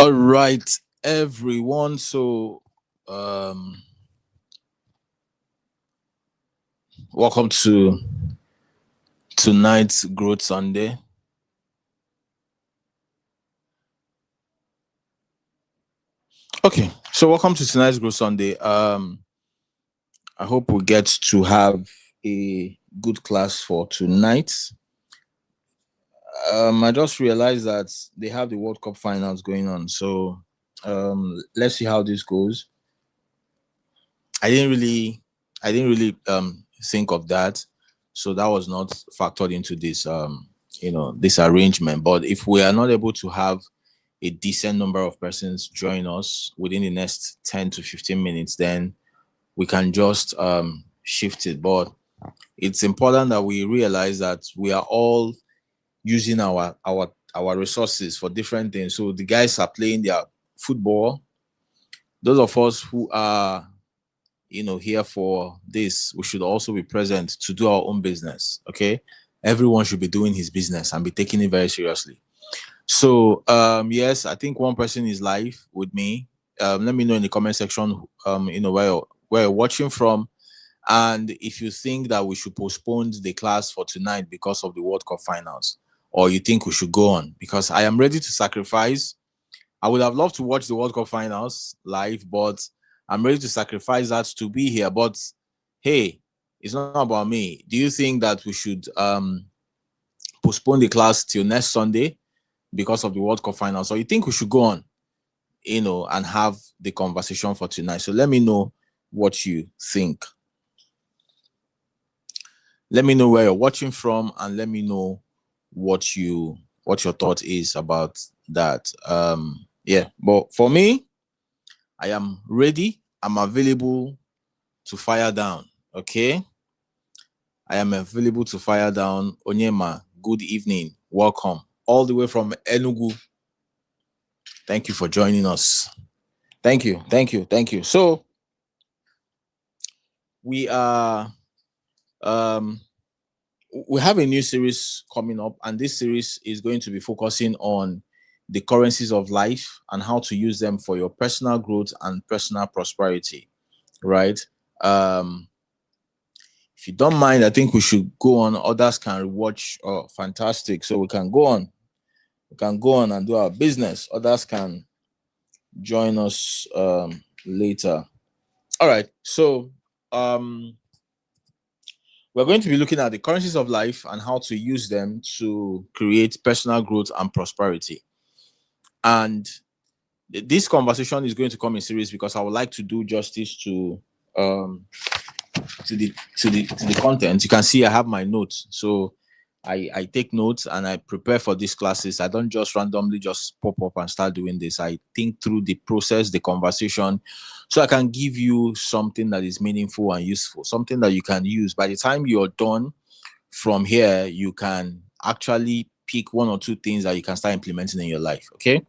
All right, everyone. So, um, welcome to tonight's Growth Sunday. Okay, so welcome to tonight's Growth Sunday. I hope we get to have a good class for tonight. I just realized that they have the World Cup finals going on, so let's see how this goes. I didn't really, I didn't really think of that, so that was not factored into this arrangement. But if we are not able to have a decent number of persons join us within the next 10 to 15 minutes, then we can just shift it. But it's important that we realize that we are all using our resources for different things. So the guys are playing their football. Those of us who are here for this, we should also be present to do our own business. Okay, everyone should be doing his business and be taking it very seriously. So yes, I think one person is live with me. Let me know in the comment section where you're watching from, and if you think that we should postpone the class for tonight because of the World Cup finals, or you think we should go on, because I am ready to sacrifice. I would have loved to watch the World Cup finals live, but I'm ready to sacrifice that to be here. But hey, it's not about me. Do you think that we should postpone the class till next Sunday because of the World Cup finals, or you think we should go on, and have the conversation for tonight? So let me know what you think. Let me know where you're watching from, and let me know what your thought is about that. Yeah, but for me, I am ready. I'm available to fire down. Okay, I am available to fire down. Onyema, good evening. Welcome all the way from Enugu. Thank you for joining us. Thank you, thank you, thank you. So we are we have a new series coming up, and this series is going to be focusing on the currencies of life and how to use them for your personal growth and personal prosperity, right? If you don't mind, I think we should go on. Others can watch. Oh, fantastic. So we can go on. We can go on and do our business. Others can join us later. All right. So we're going to be looking at the currencies of life and how to use them to create personal growth and prosperity. And this conversation is going to come in series because I would like to do justice to the content. You can see I have my notes, so I take notes and I prepare for these classes. I don't just randomly just pop up and start doing this. I think through the process, the conversation, so I can give you something that is meaningful and useful, something that you can use. By the time you're done from here, you can actually pick one or two things that you can start implementing in your life. Okay.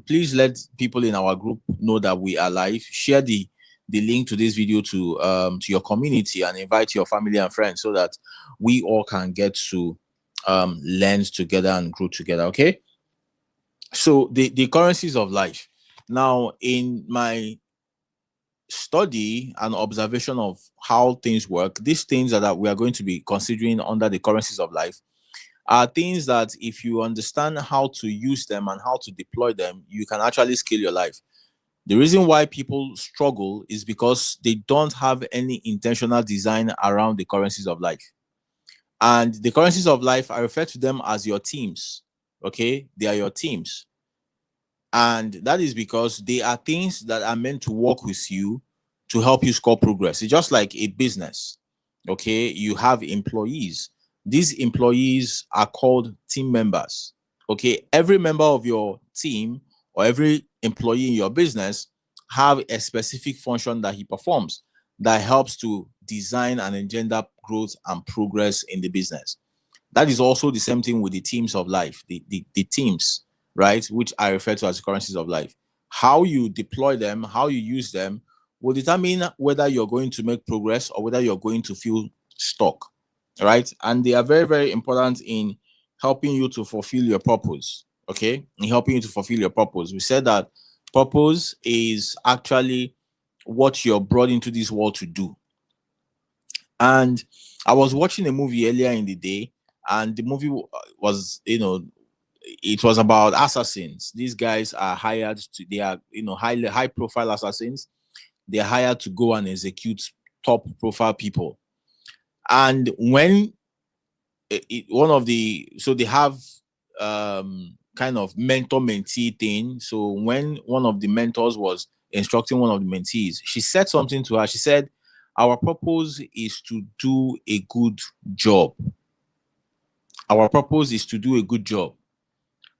Please let people in our group know that we are live. Share the link to this video to your community and invite your family and friends so that we all can get to learn together and grow together. Okay. So the currencies of life. Now, in my study and observation of how things work, these things that we are going to be considering under the currencies of life are things that if you understand how to use them and how to deploy them, you can actually scale your life. The reason why people struggle is because they don't have any intentional design around the currencies of life. And the currencies of life, I refer to them as your teams. Okay, they are your teams. And that is because they are things that are meant to work with you to help you score progress. It's just like a business. Okay, you have employees. These employees are called team members. Okay, every member of your team or every employee in your business have a specific function that he performs that helps to design and engender growth and progress in the business. That is also the same thing with the teams of life, the teams, right, which I refer to as currencies of life. How you deploy them, how you use them will determine whether you're going to make progress or whether you're going to feel stuck, right? And they are very, very important in helping you to fulfill your purpose. okay, in helping you to fulfill your purpose. We said that purpose is actually what you're brought into this world to do. And I was watching a movie earlier in the day, and the movie was, it was about assassins. These guys are hired to, they are, high profile assassins. They're hired to go and execute top profile people. And when one of the, so they have kind of mentor mentee thing. So when one of the mentors was instructing one of the mentees, she said something to her. She said, our purpose is to do a good job. Our purpose is to do a good job.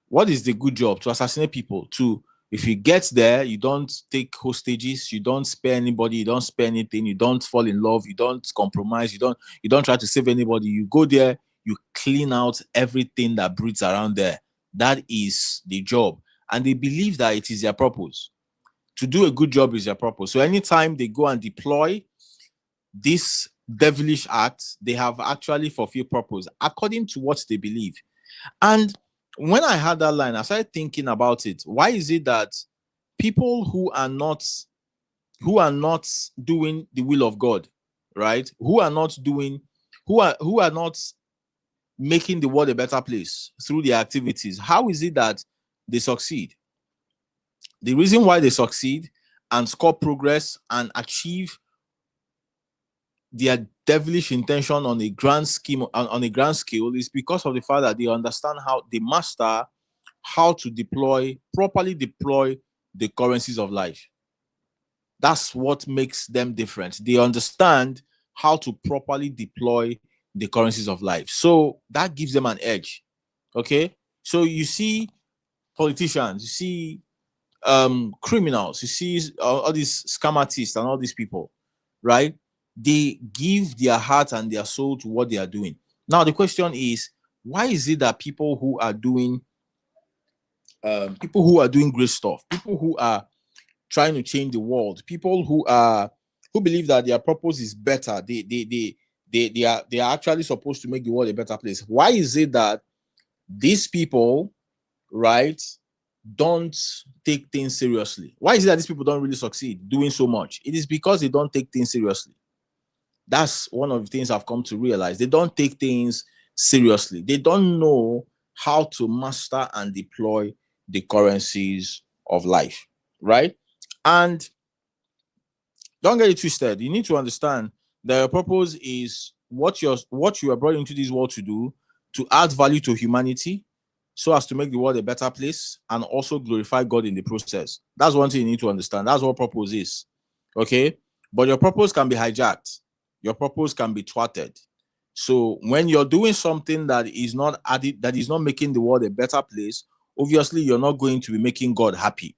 What is the good job? To assassinate people. To, if you get there, you don't take hostages, you don't spare anybody, you don't spare anything, you don't fall in love, you don't compromise, you don't try to save anybody. You go there, you clean out everything that breathes around there. That is the job. And they believe that it is their purpose. To do a good job is their purpose. So anytime they go and deploy this devilish act, they have actually fulfilled purpose according to what they believe. And when I had that line, I started thinking about it. Why is it that people who are not doing the will of God, right? Who are not making the world a better place through their activities, how is it that they succeed? The reason why they succeed and score progress and achieve their devilish intention on a grand scheme, on a grand scale, is because of the fact that they understand how they master how to properly deploy the currencies of life. That's what makes them different. They understand how to properly deploy the currencies of life. So that gives them an edge. Okay. So you see politicians, you see criminals, you see all these scam artists and all these people, right? They give their heart and their soul to what they are doing. Now the question is, why is it that people who are doing great stuff, people who are trying to change the world, people who believe that their purpose is better, they are actually supposed to make the world a better place, why is it that these people, right, don't take things seriously? Why is it that these people don't really succeed doing so much? It is because they don't take things seriously. That's one of the things I've come to realize. They don't take things seriously. They don't know how to master and deploy the currencies of life, right? And don't get it twisted. You need to understand that your purpose is what you are brought into this world to do, to add value to humanity, so as to make the world a better place and also glorify God in the process. That's one thing you need to understand. That's what purpose is. Okay? But your purpose can be hijacked. Your purpose can be thwarted. So when you're doing something that is not added, that is not making the world a better place, obviously you're not going to be making God happy.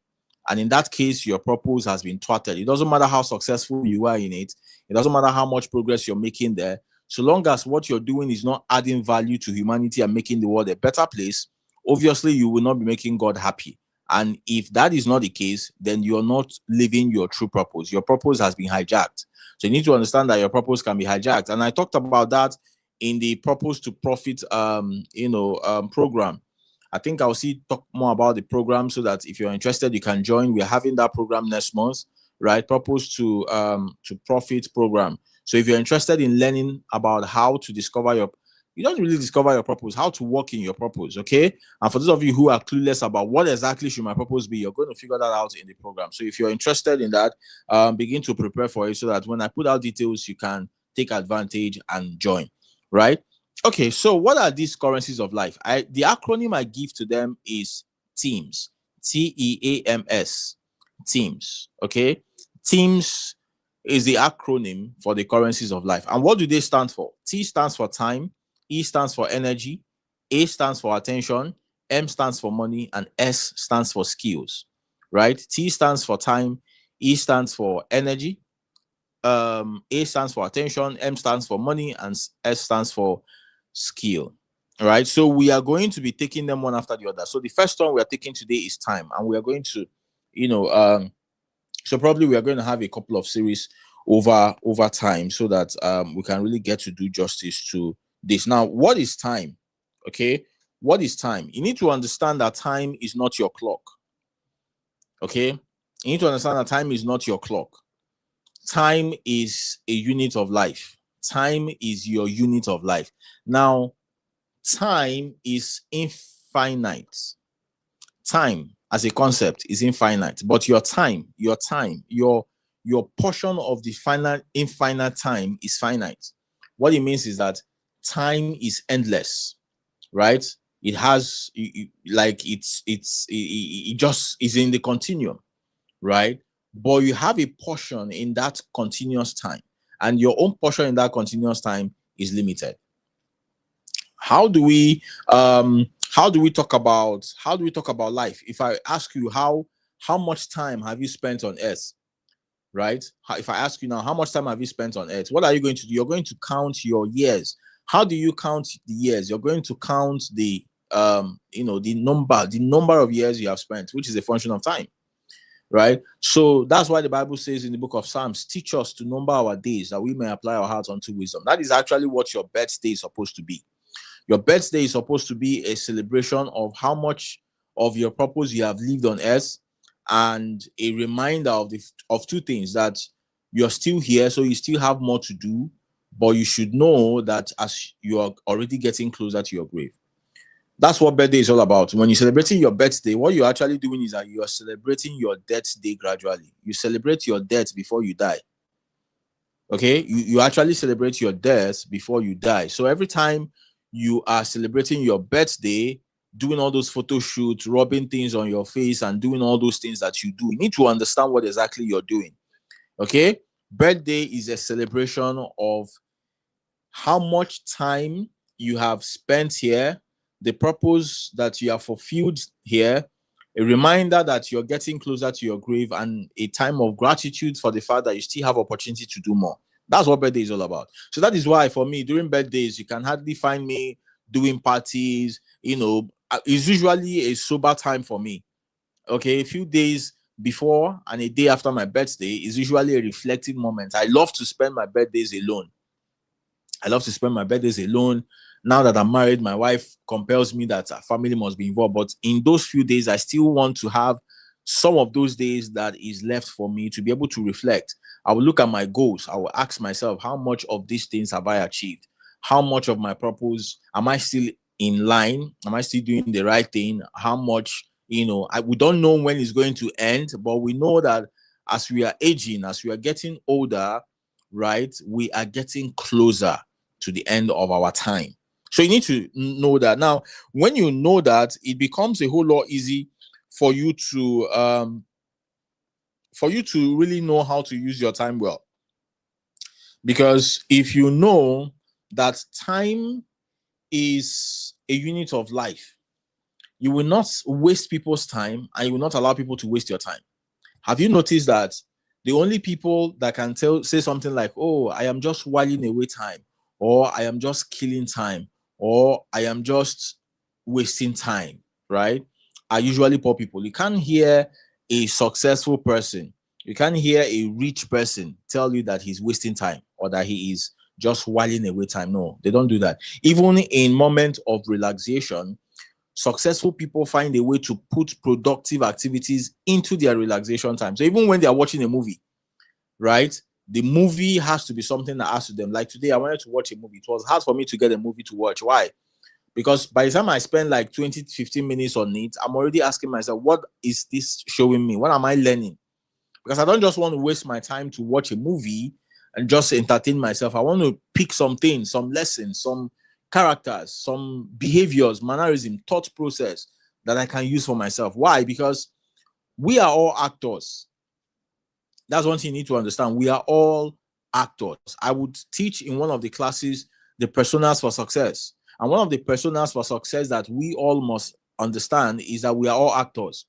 And in that case, your purpose has been thwarted. It doesn't matter how successful you are in it. It doesn't matter how much progress you're making there. So long as what you're doing is not adding value to humanity and making the world a better place, obviously you will not be making God happy. And if that is not the case, then you're not living your true purpose. Your purpose has been hijacked. So you need to understand that your purpose can be hijacked. And I talked about that in the purpose to profit program. I think I'll talk more about the program, so that if you're interested, you can join. We're having that program next month, right? Purpose to profit program. So if you're interested in learning about how to discover you don't really discover your purpose, how to work in your purpose, okay? And for those of you who are clueless about what exactly should my purpose be, you're going to figure that out in the program. So if you're interested in that, begin to prepare for it, so that when I put out details, you can take advantage and join, right? Okay, so what are these currencies of life? The acronym I give to them is TEAMS. TEAMS. TEAMS. Okay, TEAMS is the acronym for the currencies of life. And what do they stand for? T stands for time, E stands for energy, A stands for attention, M stands for money, and S stands for skills. Right? T stands for time, E stands for energy, A stands for attention, M stands for money, and S stands for skill. All right. So we are going to be taking them one after the other. So the first one we are taking today is time, and we are going to, so probably we are going to have a couple of series over time, so that we can really get to do justice to this. Now, what is time? Okay. What is time? You need to understand that time is not your clock. Okay? You need to understand that time is not your clock. Time is a unit of life. Time is your unit of life. Now, time is infinite. Time as a concept is infinite, but your portion of the finite infinite time is finite. What it means is that time is endless, right? It has it just is in the continuum, right? But you have a portion in that continuous time, and your own portion in that continuous time is limited. How do we talk about life? If I ask you how much time have you spent on earth, right? If I ask you now, how much time have you spent on earth? What are you going to do? You're going to count your years. How do you count the years? You're going to count the the number of years you have spent, which is a function of time, right? So that's why the Bible says in the book of Psalms, teach us to number our days that we may apply our hearts unto wisdom. That is actually what your birthday is supposed to be. Your birthday is supposed to be a celebration of how much of your purpose you have lived on earth, and a reminder of two things: that you're still here, so you still have more to do, but you should know that as you are already getting closer to your grave. That's what birthday is all about. When you're celebrating your birthday, what you're actually doing is that you are celebrating your death day gradually. You celebrate your death before you die. Okay, you actually celebrate your death before you die. So every time you are celebrating your birthday, doing all those photo shoots, rubbing things on your face, and doing all those things that you do, you need to understand what exactly you're doing. Okay, birthday is a celebration of how much time you have spent here, the purpose that you have fulfilled here, a reminder that you're getting closer to your grave, and a time of gratitude for the fact that you still have opportunity to do more. That's what birthday is all about. So that is why for me, during birthdays, you can hardly find me doing parties. It's usually a sober time for me. Okay, a few days before and a day after my birthday is usually a reflective moment. I love to spend my birthdays alone. Now that I'm married, my wife compels me that a family must be involved. But in those few days, I still want to have some of those days that is left for me to be able to reflect. I will look at my goals. I will ask myself, how much of these things have I achieved? How much of my purpose am I still in line? Am I still doing the right thing? How much, we don't know when it's going to end, but we know that as we are aging, as we are getting older, right, we are getting closer to the end of our time. So you need to know that. Now, when you know that, it becomes a whole lot easy for you to really know how to use your time well. Because if you know that time is a unit of life, you will not waste people's time, and you will not allow people to waste your time. Have you noticed that the only people that can say something like, oh, I am just whiling away time, or I am just killing time, or I am just wasting time, right, are usually poor people. You can't hear a successful person, you can't hear a rich person tell you that he's wasting time or that he is just whiling away time. No, they don't do that. Even in moments of relaxation, successful people find a way to put productive activities into their relaxation time. So even when they are watching a movie, right, the movie has to be something that asks them. Like today, I wanted to watch a movie. It was hard for me to get a movie to watch. Why? Because by the time I spend like 20 to 15 minutes on it, I'm already asking myself, what is this showing me? What am I learning? Because I don't just want to waste my time to watch a movie and just entertain myself. I want to pick some things, some lessons, some characters, some behaviors, mannerism, thought process that I can use for myself. Why? Because we are all actors. That's one thing you need to understand. We are all actors. I would teach in one of the classes the personas for success. And one of the personas for success that we all must understand is that we are all actors.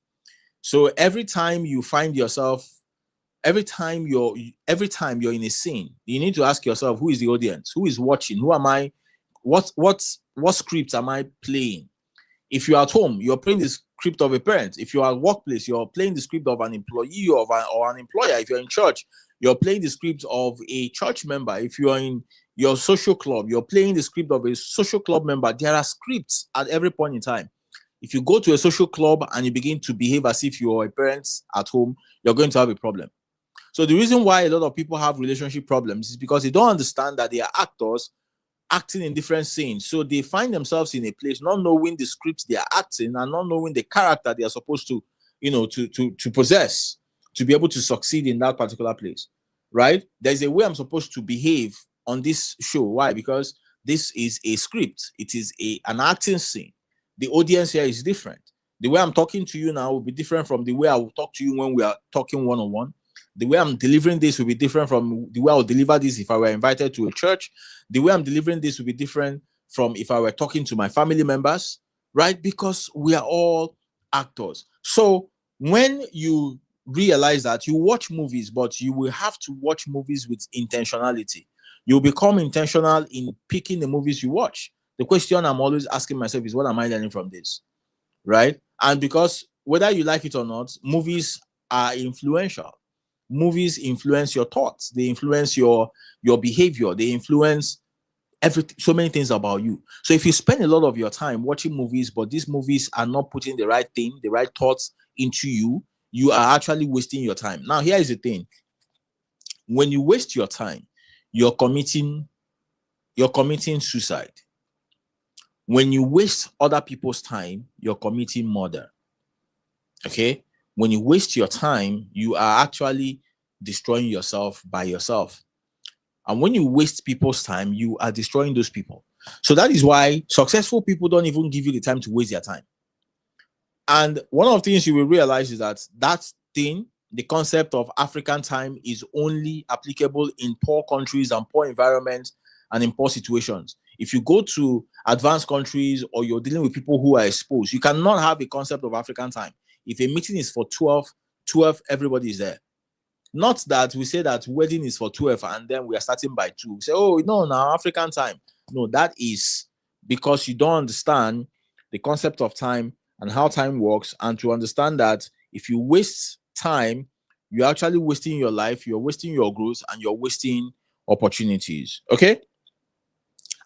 So every time you find yourself, every time you're in a scene, you need to ask yourself, who is the audience? Who is watching? Who am I? What script am I playing? If you're at home, you're playing the script of a parent. If you're at workplace, you're playing the script of an employee or an employer. If you're in church, you're playing the script of a church member. If you're in your social club, you're playing the script of a social club member. There are scripts at every point in time. If you go to a social club and you begin to behave as if you're a parent at home, you're going to have a problem. So the reason why a lot of people have relationship problems is because they don't understand that they are actors acting in different scenes. So they find themselves in a place not knowing the script they are acting and not knowing the character they are supposed to, to possess to be able to succeed in that particular place. Right? There's a way I'm supposed to behave on this show. Why? Because this is a script. It is an acting scene. The audience here is different. The way I'm talking to you now will be different from the way I will talk to you when we are talking one-on-one. The way I'm delivering this will be different from the way I would deliver this if I were invited to a church. The way I'm delivering this will be different from if I were talking to my family members, right? Because we are all actors. So when you realize that, you watch movies, but you will have to watch movies with intentionality. You'll become intentional in picking the movies you watch. The question I'm always asking myself is, what am I learning from this? Right? And because whether you like it or not, movies are influential. Movies influence your thoughts, they influence your behavior, they influence everything, so many things about you. So if you spend a lot of your time watching movies, but these movies are not putting the right thing, the right thoughts into you, you are actually wasting your time. Now, here is the thing: when you waste your time, you're committing suicide. When you waste other people's time, you're committing murder. Okay? When you waste your time, you are actually destroying yourself by yourself. And when you waste people's time, you are destroying those people. So that is why successful people don't even give you the time to waste their time. And one of the things you will realize is that thing, the concept of African time, is only applicable in poor countries and poor environments and in poor situations. If you go to advanced countries or you're dealing with people who are exposed, you cannot have a concept of African time. If a meeting is for 12, everybody is there. Not that we say that wedding is for 12 and then we are starting by 2. We say, oh, no, now African time. No, that is because you don't understand the concept of time and how time works. And to understand that if you waste time, you're actually wasting your life, you're wasting your growth, and you're wasting opportunities. Okay?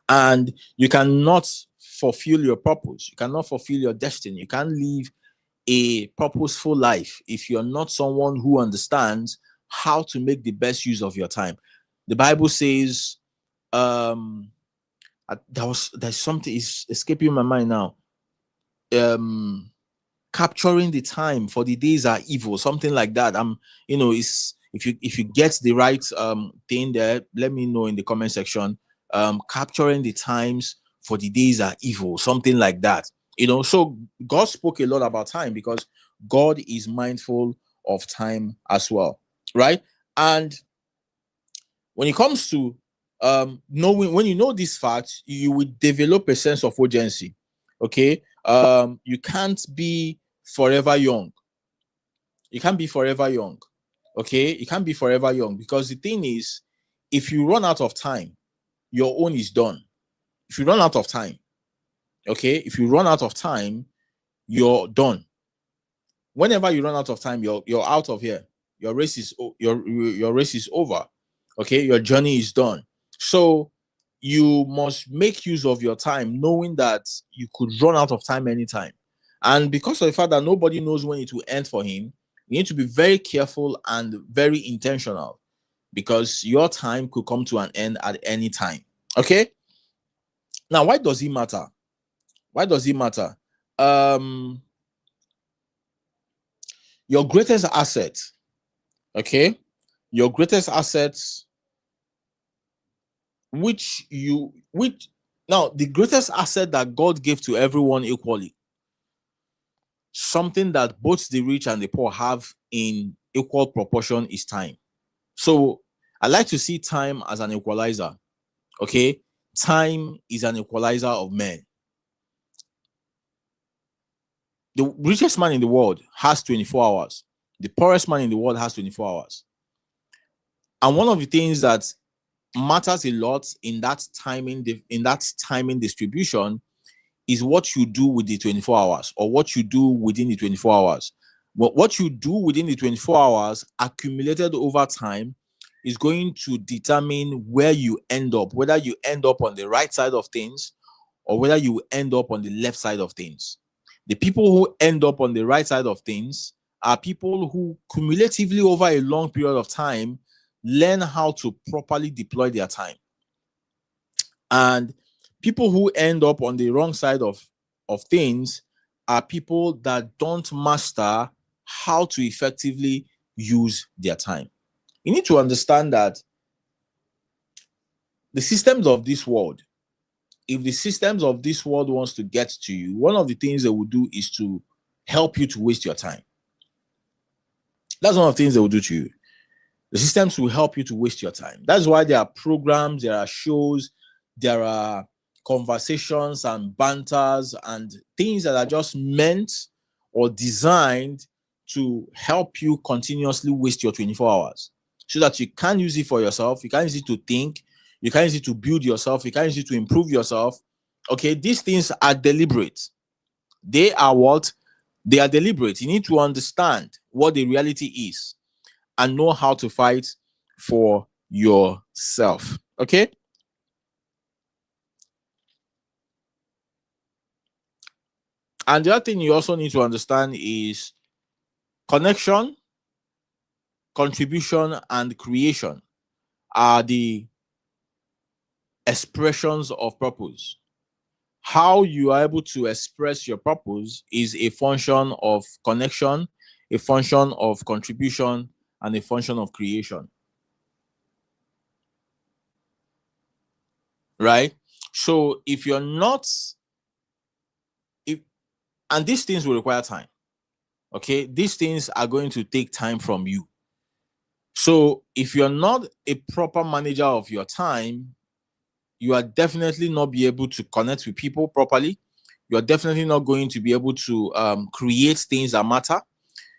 And you cannot fulfill your purpose. You cannot fulfill your destiny. You can't live a purposeful life if you're not someone who understands how to make the best use of your time. The Bible says, there's something is escaping my mind now. Capturing the time, for the days are evil, something like that. Is if you get the right thing there, let me know in the comment section. Capturing the times, for the days are evil, something like that. So God spoke a lot about time because God is mindful of time as well, right? And when it comes to knowing, when you know these facts, you will develop a sense of urgency. Okay, you can't be forever young. You can't be forever young. Okay, you can't be forever young, because the thing is, if you run out of time, your own is done. If you run out of time, okay, if you run out of time, you're done. Whenever you run out of time, you're out of here. Your race is your race is over. Okay, your journey is done. So you must make use of your time, knowing that you could run out of time anytime. And because of the fact that nobody knows when it will end for him, you need to be very careful and very intentional, because your time could come to an end at any time. Okay. Now, why does it matter? Why does it matter? Your greatest asset, okay? Your greatest assets, which now the greatest asset that God gave to everyone equally, something that both the rich and the poor have in equal proportion, is time. So I like to see time as an equalizer. Okay, time is an equalizer of men. The richest man in the world has 24 hours. The poorest man in the world has 24 hours. And one of the things that matters a lot in that timing distribution is what you do with the 24 hours, or what you do within the 24 hours. What you do within the 24 hours accumulated over time is going to determine where you end up, whether you end up on the right side of things or whether you end up on the left side of things. The people who end up on the right side of things are people who cumulatively over a long period of time learn how to properly deploy their time. And people who end up on the wrong side of things are people that don't master how to effectively use their time. You need to understand that the systems of this world, if the systems of this world wants to get to you, one of the things they will do is to help you to waste your time. That's one of the things they will do to you. The systems will help you to waste your time. That's why there are programs, there are shows, there are conversations and banters and things that are just meant or designed to help you continuously waste your 24 hours so that you can use it for yourself. You can use it to think. You can use it to build yourself. You can use it to improve yourself. Okay, these things are deliberate. They are what? They are deliberate. You need to understand what the reality is and know how to fight for yourself. Okay? And the other thing you also need to understand is connection, contribution, and creation are the expressions of purpose. How you are able to express your purpose is a function of connection, a function of contribution, and a function of creation. Right? So if you're not, and these things will require time. Okay, these things are going to take time from you. So if you're not a proper manager of your time, you are definitely not be able to connect with people properly. You're definitely not going to be able to create things that matter.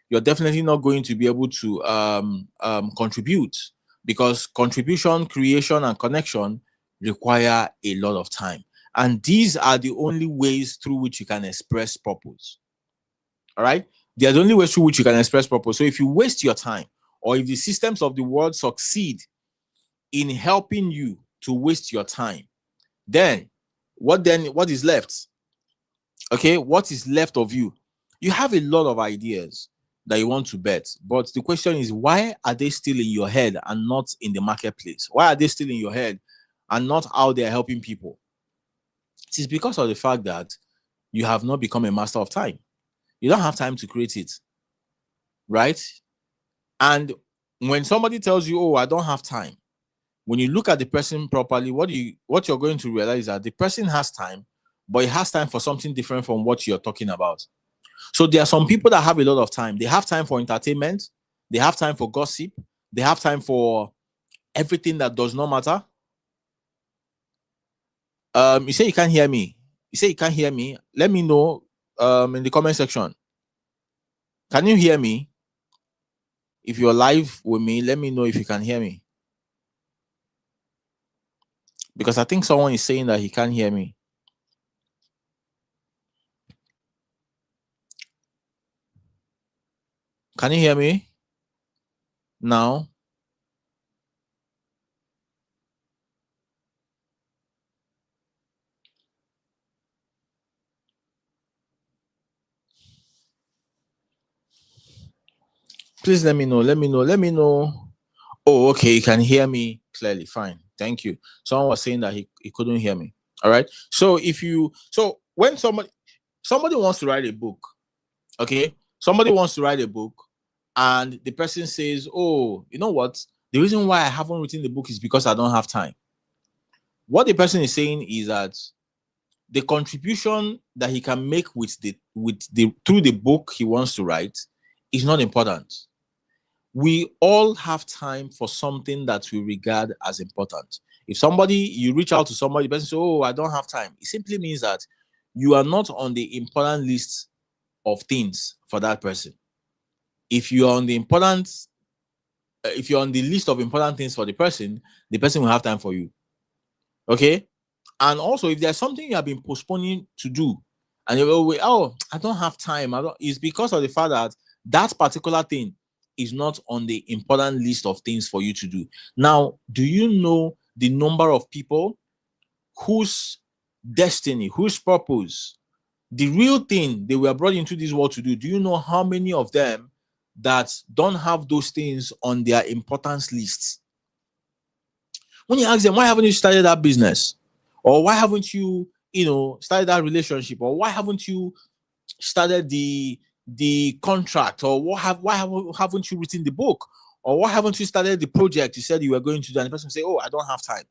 You're definitely not going to be able to contribute, because contribution, creation, and connection require a lot of time. And these are the only ways through which you can express purpose. All right? They are the only ways through which you can express purpose. So if you waste your time, or if the systems of the world succeed in helping you to waste your time, then what is left? Okay, what is left of you? You have a lot of ideas that you want to bet, but the question is, why are they still in your head and not in the marketplace? Why are they still in your head and not out there helping people? It is because of the fact that you have not become a master of time. You don't have time to create it, right? And when somebody tells you, oh, I don't have time, when you look at the person properly, what you're going to realize is that the person has time, but he has time for something different from what you're talking about. So there are some people that have a lot of time. They have time for entertainment, they have time for gossip, they have time for everything that does not matter. You say you can't hear me. You say you can't hear me. Let me know in the comment section. Can you hear me? If you're live with me, let me know if you can hear me. Because I think someone is saying that he can't hear me. Can you hear me now? Please let me know. Let me know. Let me know. Oh, okay. You can hear me clearly. Fine. Thank you. Someone was saying that he couldn't hear me. All right. So when somebody wants to write a book, okay, somebody wants to write a book, and the person says, oh, you know what? The reason why I haven't written the book is because I don't have time. What the person is saying is that the contribution that he can make with the through the book he wants to write is not important. We all have time for something that we regard as important. If you reach out to somebody, the person says, oh, I don't have time, it simply means that you are not on the important list of things for that person. If you're on the list of important things for the person will have time for you. Okay? And also, if there's something you have been postponing to do, and you're, oh, I don't have time, it's because of the fact that that particular thing is not on the important list of things for you to do. Now, do you know the number of people whose destiny, whose purpose, the real thing they were brought into this world to do? Do you know how many of them that don't have those things on their importance lists? When you ask them, why haven't you started that business? Or why haven't you, started that relationship? Or why haven't you started the contract? Or why haven't you written the book? Or why haven't you started the project you said you were going to do? And the person say, oh, I don't have time.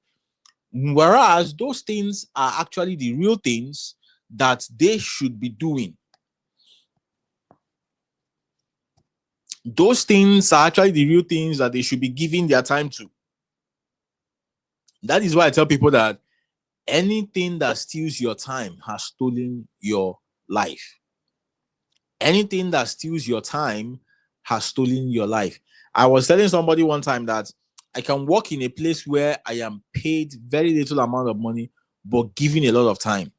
Whereas those things are actually the real things that they should be doing. Those things are actually the real things that they should be giving their time to. That is why I tell people that anything that steals your time has stolen your life. Anything that steals your time has stolen your life. I was telling somebody one time that I can work in a place where I am paid very little amount of money, but given a lot of time.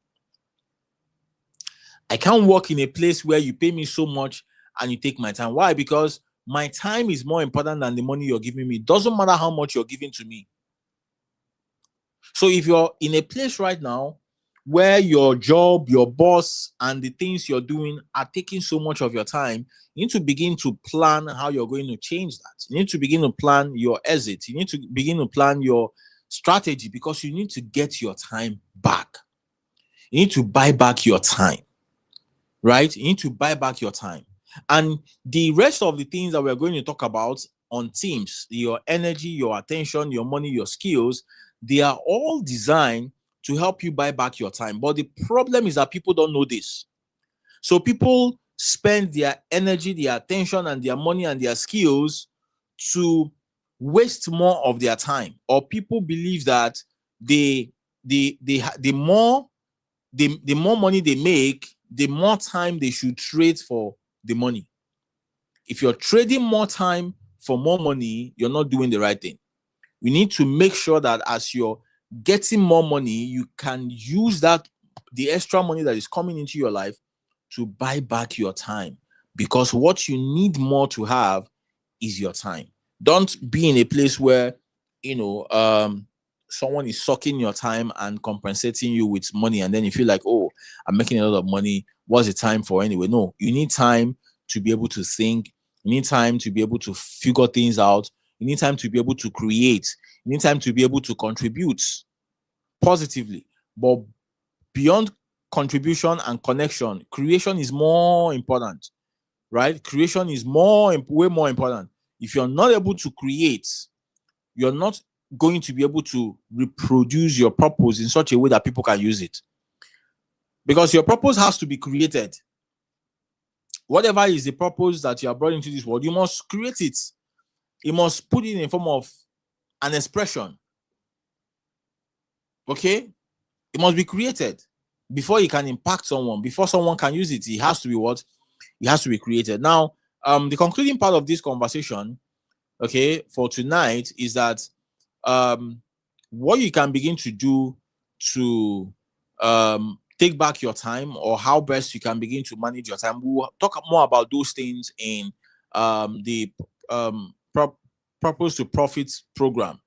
I can't work in a place where you pay me so much and you take my time. Why? Because my time is more important than the money you're giving me. It doesn't matter how much you're giving to me. So if you're in a place right now where your job, your boss, and the things you're doing are taking so much of your time, you need to begin to plan how you're going to change that. You need to begin to plan your exit. You need to begin to plan your strategy, because you need to get your time back. You need to buy back your time, right? You need to buy back your time. And the rest of the things that we're going to talk about on teams, your energy, your attention, your money, your skills, they are all designed to help you buy back your time. But the problem is that people don't know this. So people spend their energy, their attention, and their money and their skills to waste more of their time. Or people believe that the more money they make, the more time they should trade for the money. If you're trading more time for more money, you're not doing the right thing. We need to make sure that as you're getting more money, you can use that, the extra money that is coming into your life, to buy back your time. Because what you need more to have is your time. Don't be in a place where, someone is sucking your time and compensating you with money, and then you feel like, oh, I'm making a lot of money. What's the time for anyway? No, you need time to be able to think. You need time to be able to figure things out. You need time to be able to create. You need time to be able to contribute positively. But beyond contribution and connection, creation is more important, right? Creation is way more important. If you're not able to create, you're not going to be able to reproduce your purpose in such a way that people can use it. Because your purpose has to be created. Whatever is the purpose that you are brought into this world, you must create it. You must put it in form of an expression. Okay? It must be created before it can impact someone. Before someone can use it, it has to be what? It has to be created. Now, the concluding part of this conversation, okay, for tonight is that what you can begin to do to take back your time, or how best you can begin to manage your time. We'll talk more about those things in the Purpose to Profits program.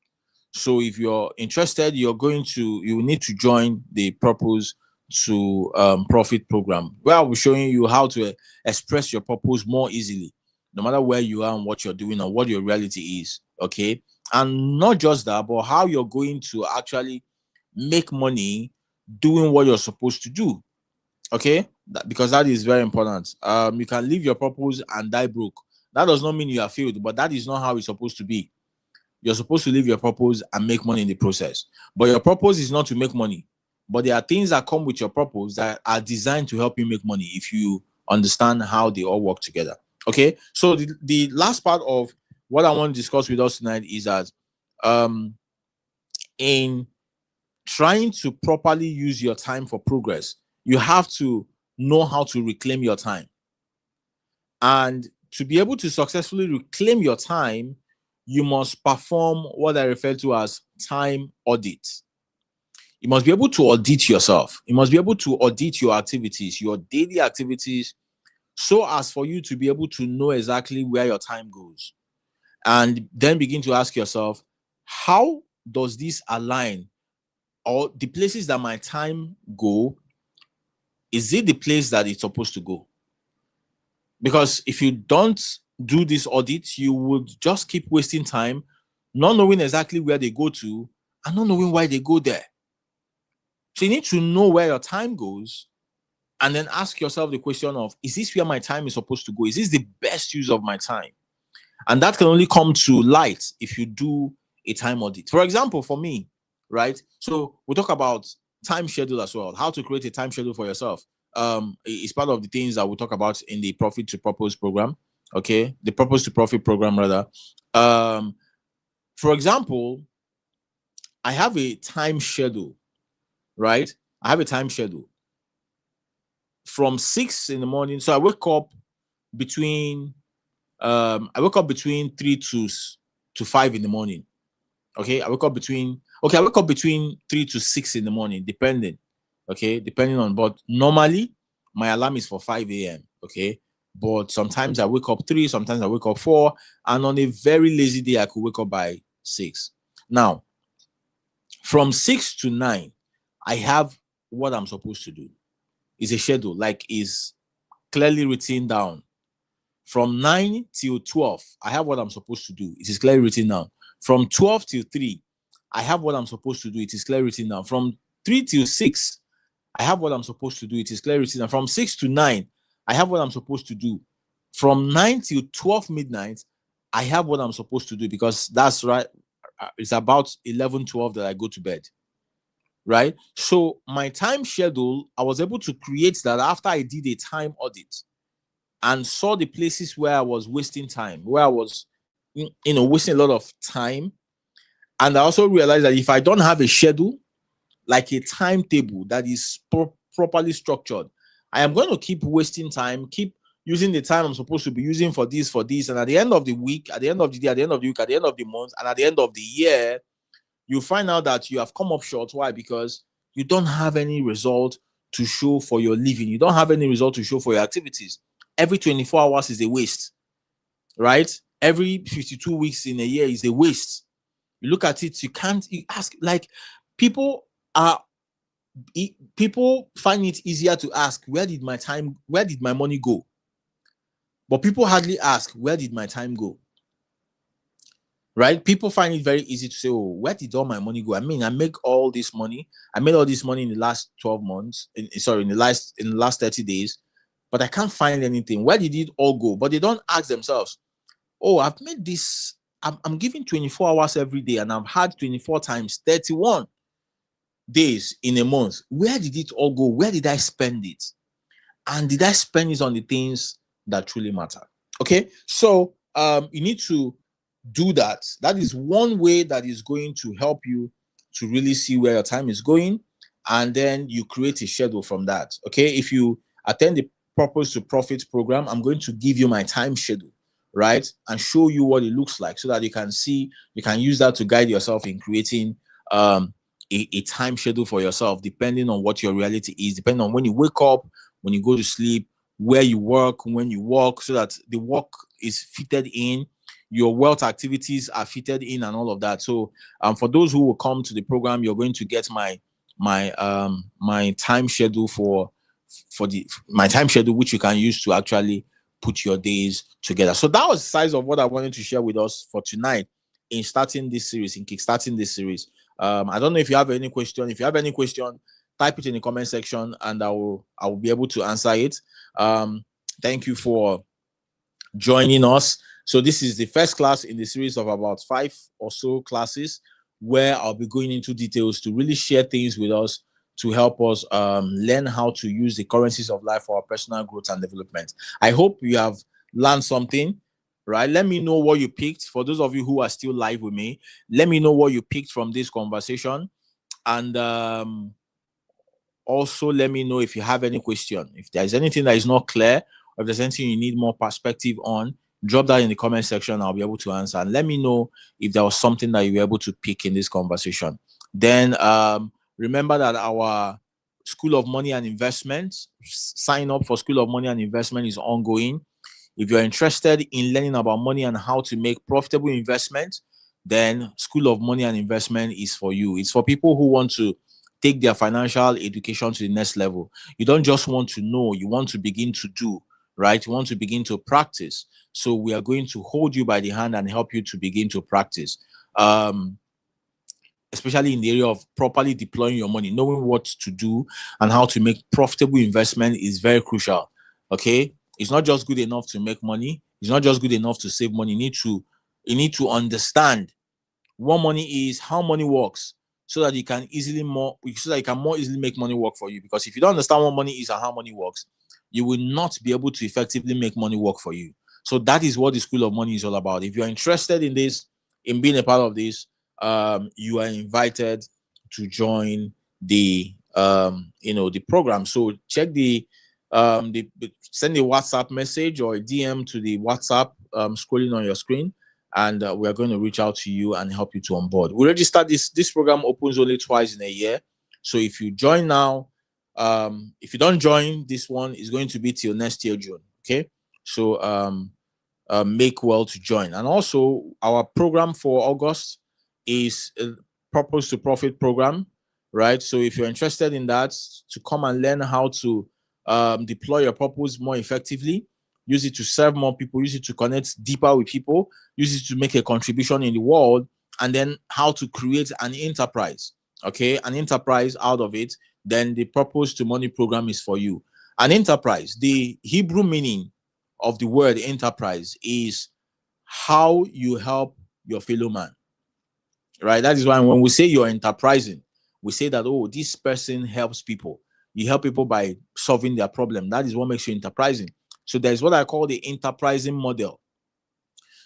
So if you're interested, you need to join the Purpose to Profit program, where I'll be showing you how to express your purpose more easily, no matter where you are and what you're doing or what your reality is. Okay. And not just that, but how you're going to actually make money doing what you're supposed to do. Okay, because that is very important. You can live your purpose and die broke. That does not mean you are failed, but that is not how it's supposed to be. You're supposed to live your purpose and make money in the process. But your purpose is not to make money. But there are things that come with your purpose that are designed to help you make money if you understand how they all work together. Okay, so the last part of what I want to discuss with us tonight is that in trying to properly use your time for progress, you have to know how to reclaim your time. And to be able to successfully reclaim your time, you must perform what I refer to as time audit. You must be able to audit yourself. You must be able to audit your activities, your daily activities, so as for you to be able to know exactly where your time goes. And then begin to ask yourself, how does this align, or the places that my time go, is it the place that it's supposed to go? Because if you don't do this audit, you would just keep wasting time, not knowing exactly where they go to and not knowing why they go there. So you need to know where your time goes and then ask yourself the question of, is this where my time is supposed to go? Is this the best use of my time? And that can only come to light if you do a time audit. For example, for me, right? So we'll talk about time schedule as well, how to create a time schedule for yourself. It's part of the things that we'll talk about in the Profit to Purpose program. Okay, the Purpose to Profit program, rather. For example, I have a time schedule, right? I have a time schedule from 6 in the morning. So I wake up between 3 to 5 in the morning. Okay, I wake up between 3 to 6 in the morning, depending. Okay, depending on, but normally my alarm is for 5 a.m. Okay, but sometimes I wake up 3, sometimes I wake up 4, and on a very lazy day, I could wake up by 6. Now, from 6 to 9, I have what I'm supposed to do. It's a schedule, like is clearly written down. From 9 till 12, I have what I'm supposed to do. It is clearly written down. From 12 till 3, I have what I'm supposed to do. It is clearly written down. From 3 till 6, I have what I'm supposed to do. It is clearly written down. From 6 to 9, I have what I'm supposed to do. From 9 till 12 midnight, I have what I'm supposed to do, because that's right. It's about 11, 12 that I go to bed. Right? So my time schedule, I was able to create that after I did a time audit and saw the places where I was wasting time, where I was, wasting a lot of time. And I also realized that if I don't have a schedule, like a timetable that is properly structured, I am going to keep wasting time, keep using the time I'm supposed to be using for this. And at the end of the week, at the end of the day, at the end of the week, at the end of the month, and at the end of the year, you find out that you have come up short. Why? Because you don't have any result to show for your living. You don't have any result to show for your activities. Every 24 hours is a waste, right? Every 52 weeks in a year is a waste. You look at it, you ask, like, people find it easier to ask, where did my money go? But people hardly ask, where did my time go? Right? People find it very easy to say, oh, where did all my money go? I mean, I made all this money in the last 12 months, in the last 30 days, but I can't find anything. Where did it all go? But they don't ask themselves, oh, I've made this, I'm giving 24 hours every day, and I've had 24 times 31 days in a month. Where did it all go? Where did I spend it? And did I spend it on the things that truly matter? Okay, so you need to do that. That is one way that is going to help you to really see where your time is going, and then you create a schedule from that. Okay, if you attend the Purpose to Profit program, I'm going to give you my time schedule, right, and show you what it looks like, so that you can use that to guide yourself in creating a time schedule for yourself, depending on what your reality is, depending on when you wake up, when you go to sleep, where you work, when you work, so that the work is fitted in, your wealth activities are fitted in, and all of that. So for those who will come to the program, you're going to get my time schedule my time schedule, which you can use to actually put your days together. So that was the size of what I wanted to share with us for tonight in kickstarting this series. I don't know if you have any question. If you have any question, type it in the comment section, and I will be able to answer it. Thank you for joining us. So this is the first class in the series of about 5 or so classes, where I'll be going into details to really share things with us to help us learn how to use the currencies of life for our personal growth and development. I hope you have learned something, right? Let me know what you picked. For those of you who are still live with me, let me know what you picked from this conversation. And also let me know if you have any question. If there's anything that is not clear, or if there's anything you need more perspective on, drop that in the comment section. I'll be able to answer. And let me know if there was something that you were able to pick in this conversation. Then remember that our School of Money and Investment. Sign up for School of Money and Investment is ongoing. If you're interested in learning about money and how to make profitable investment, then School of Money and Investment is for you. It's for people who want to take their financial education to the next level. You don't just want to know, you want to begin to do, right? You want to begin to practice. So we are going to hold you by the hand and help you to begin to practice. Especially in the area of properly deploying your money, knowing what to do and how to make profitable investment is very crucial. Okay, it's not just good enough to make money. It's not just good enough to save money. You need to understand what money is, how money works, so that you can more easily make money work for you. Because if you don't understand what money is and how money works, you will not be able to effectively make money work for you. So that is what the School of Money is all about. If you're interested in this, in being a part of this, you are invited to join the the program. So check send a WhatsApp message or a DM to the WhatsApp scrolling on your screen, and we are going to reach out to you and help you to onboard. We registered this program opens only twice in a year. So if you join now, if you don't join, this one is going to be till next year June. Okay, so make well to join. And also our program for August is a Purpose to Profit program, right? So if you're interested in that, to come and learn how to deploy your purpose more effectively, use it to serve more people, use it to connect deeper with people, use it to make a contribution in the world, and then how to create an enterprise, okay? An enterprise out of it, then the Purpose to Money program is for you. An enterprise, the Hebrew meaning of the word enterprise is how you help your fellow man, right? That is why when we say you're enterprising, we say that, oh, this person helps people. You help people by solving their problem. That is what makes you enterprising. So there's what I call the enterprising model.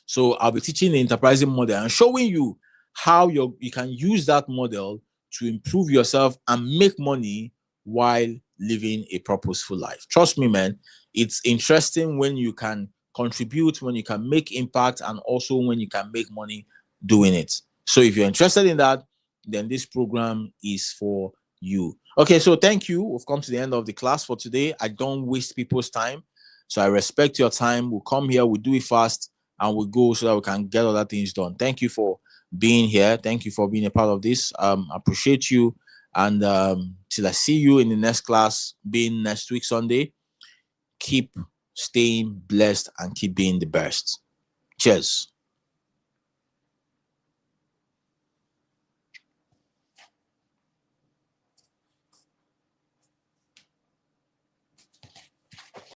So I'll be teaching the enterprising model and showing you how you can use that model to improve yourself and make money while living a purposeful life. Trust me, man, it's interesting when you can contribute, when you can make impact, and also when you can make money doing it. So if you're interested in that, then this program is for you. Okay, so thank you. We've come to the end of the class for today. I don't waste people's time. So I respect your time. We'll come here, we'll do it fast, and we'll go so that we can get other things done. Thank you for being here. Thank you for being a part of this. I appreciate you. And till I see you in the next class, being next week Sunday, keep staying blessed and keep being the best. Cheers.